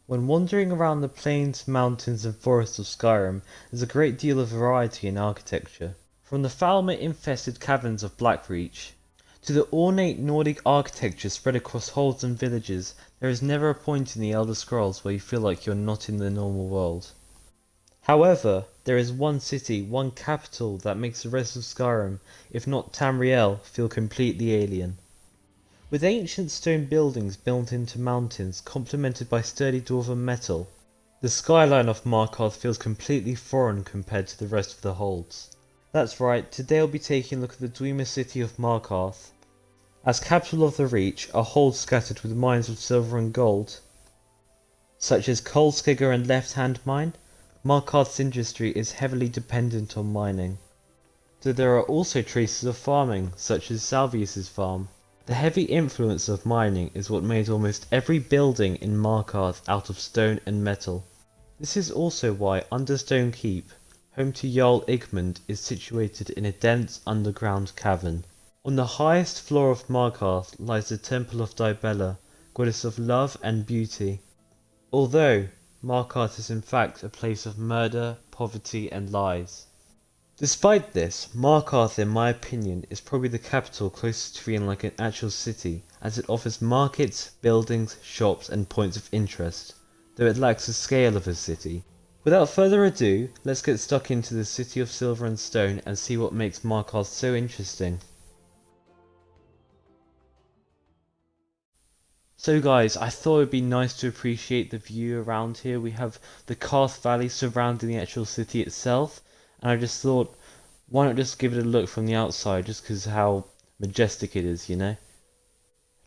When wandering around the plains, mountains and forests of Skyrim, there's a great deal of variety in architecture. From the Falmer-infested caverns of Blackreach, to the ornate Nordic architecture spread across holds and villages, there is never a point in the Elder Scrolls where you feel like you're not in the normal world. However, there is one city, one capital that makes the rest of Skyrim, if not Tamriel, feel completely alien. With ancient stone buildings built into mountains, complemented by sturdy dwarven metal, the skyline of Markarth feels completely foreign compared to the rest of the holds. That's right, today I'll be taking a look at the Dwemer city of Markarth. As capital of the Reach, a hold scattered with mines of silver and gold, such as Kolskegger and Left Hand Mine, Markarth's industry is heavily dependent on mining. Though there are also traces of farming, such as Salvius's farm. The heavy influence of mining is what made almost every building in Markarth out of stone and metal. This is also why Understone Keep, home to Jarl Igmund, is situated in a dense underground cavern. On the highest floor of Markarth lies the Temple of Dibella, goddess of love and beauty. Although Markarth is in fact a place of murder, poverty and lies. Despite this, Markarth in my opinion is probably the capital closest to feeling like an actual city, as it offers markets, buildings, shops and points of interest, though it lacks the scale of a city. Without further ado, let's get stuck into the City of Silver and Stone and see what makes Markarth so interesting. So guys, I thought it would be nice to appreciate the view around here. We have the Karth Valley surrounding the actual city itself. And I just thought, why not just give it a look from the outside, just because how majestic it is, you know?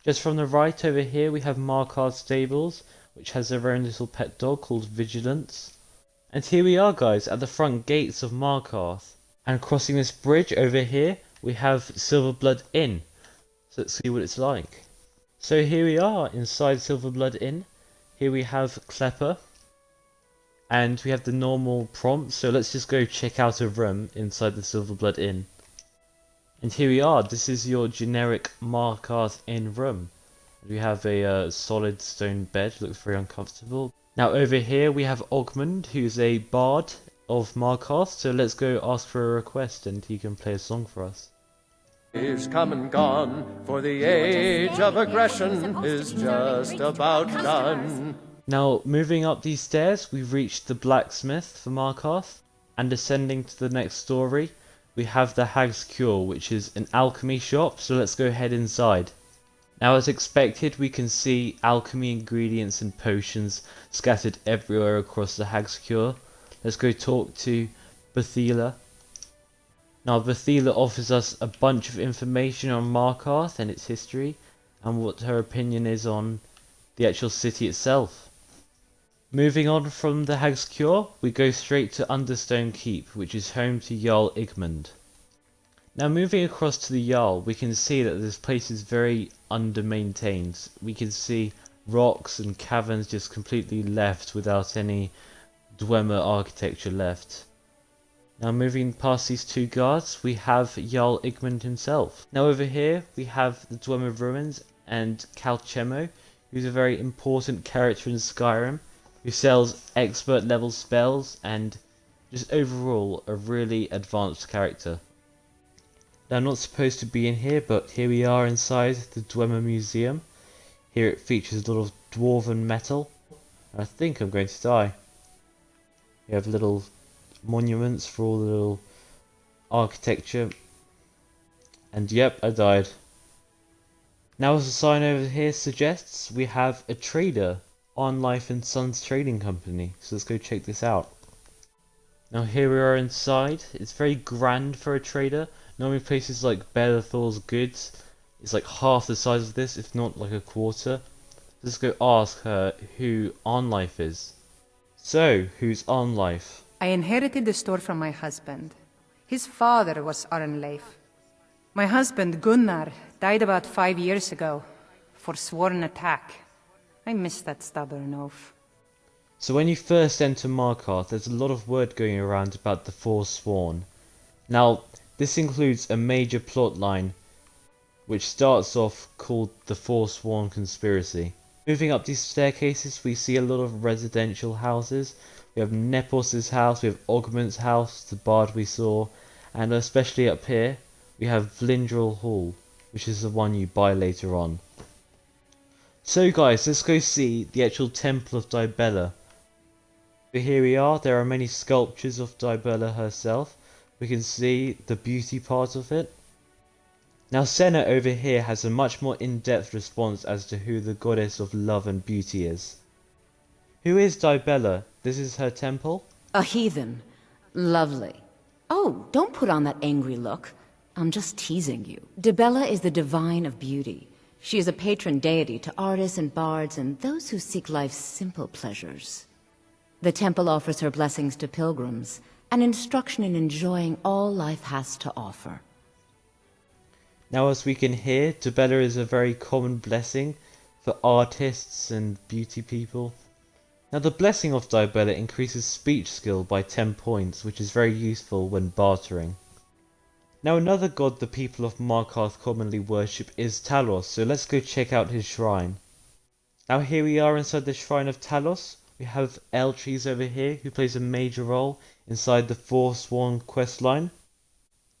Just from the right over here we have Markarth Stables, which has their own little pet dog called Vigilance. And here we are guys, at the front gates of Markarth. And crossing this bridge over here, we have Silverblood Inn. So let's see what it's like. So here we are, inside Silverblood Inn. Here we have Klepper. And we have the normal prompts, so let's just go check out a room inside the Silverblood Inn. And here we are, this is your generic Markarth Inn room. We have a solid stone bed, looks very uncomfortable. Now over here we have Ogmund, who's a bard of Markarth, so let's go ask for a request and he can play a song for us. Is come and gone, for the age of aggression is just about done. Now, moving up these stairs, we've reached the blacksmith for Markarth, and ascending to the next story, we have the Hag's Cure, which is an alchemy shop, so let's go head inside. Now, as expected, we can see alchemy ingredients and potions scattered everywhere across the Hag's Cure. Let's go talk to Bethila. Now, Bethila offers us a bunch of information on Markarth and its history, and what her opinion is on the actual city itself. Moving on from the Hag's Cure, we go straight to Understone Keep, which is home to Jarl Igmund. Now moving across to the Jarl, we can see that this place is very under-maintained. We can see rocks and caverns just completely left without any Dwemer architecture left. Now moving past these two guards, we have Jarl Igmund himself. Now over here, we have the Dwemer ruins and Calchemo, who's a very important character in Skyrim, who sells expert level spells and just overall a really advanced character. Now I'm not supposed to be in here, but here we are inside the Dwemer Museum. Here it features a lot of dwarven metal. And I think I'm going to die. We have little monuments for all the little architecture. And yep, I died. Now as the sign over here suggests, we have a trader. On Life and Sons Trading Company, so let's go check this out. Now here we are inside. It's very grand for a trader. Normally places like Belethor's Goods is like half the size of this, if not like a quarter. Let's go ask her who On Life is. So, who's On Life? I inherited the store from my husband. His father was Arnleif. My husband Gunnar died about 5 years ago, forsworn attack. I miss that stubborn oaf. So when you first enter Markarth, there's a lot of word going around about the Forsworn. Now, this includes a major plot line, which starts off called the Forsworn Conspiracy. Moving up these staircases, we see a lot of residential houses. We have Nepos' house, we have Ogmund's house, the bard we saw, and especially up here, we have Vlindrel Hall, which is the one you buy later on. So guys, let's go see the actual Temple of Dibella. But here we are, there are many sculptures of Dibella herself. We can see the beauty part of it. Now Senna over here has a much more in-depth response as to who the goddess of love and beauty is. Who is Dibella? This is her temple? A heathen. Lovely. Oh, don't put on that angry look. I'm just teasing you. Dibella is the divine of beauty. She is a patron deity to artists and bards and those who seek life's simple pleasures. The temple offers her blessings to pilgrims, and instruction in enjoying all life has to offer. Now as we can hear, Dibella is a very common blessing for artists and beauty people. Now the blessing of Dibella increases speech skill by 10 points, which is very useful when bartering. Now another god the people of Markarth commonly worship is Talos, so let's go check out his shrine. Now here we are inside the shrine of Talos. We have Eltrees over here, who plays a major role inside the Forsworn questline.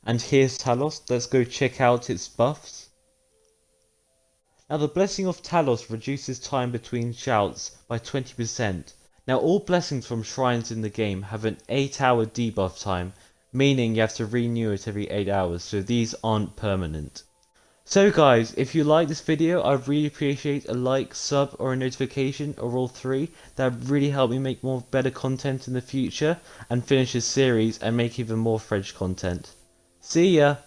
And here's Talos, let's go check out its buffs. Now the blessing of Talos reduces time between shouts by 20%. Now all blessings from shrines in the game have an 8-hour debuff time, meaning you have to renew it every 8 hours, so these aren't permanent. So guys, if you like this video, I'd really appreciate a like, sub or a notification, or all three. That would really help me make more better content in the future and finish this series and make even more fresh content. See ya!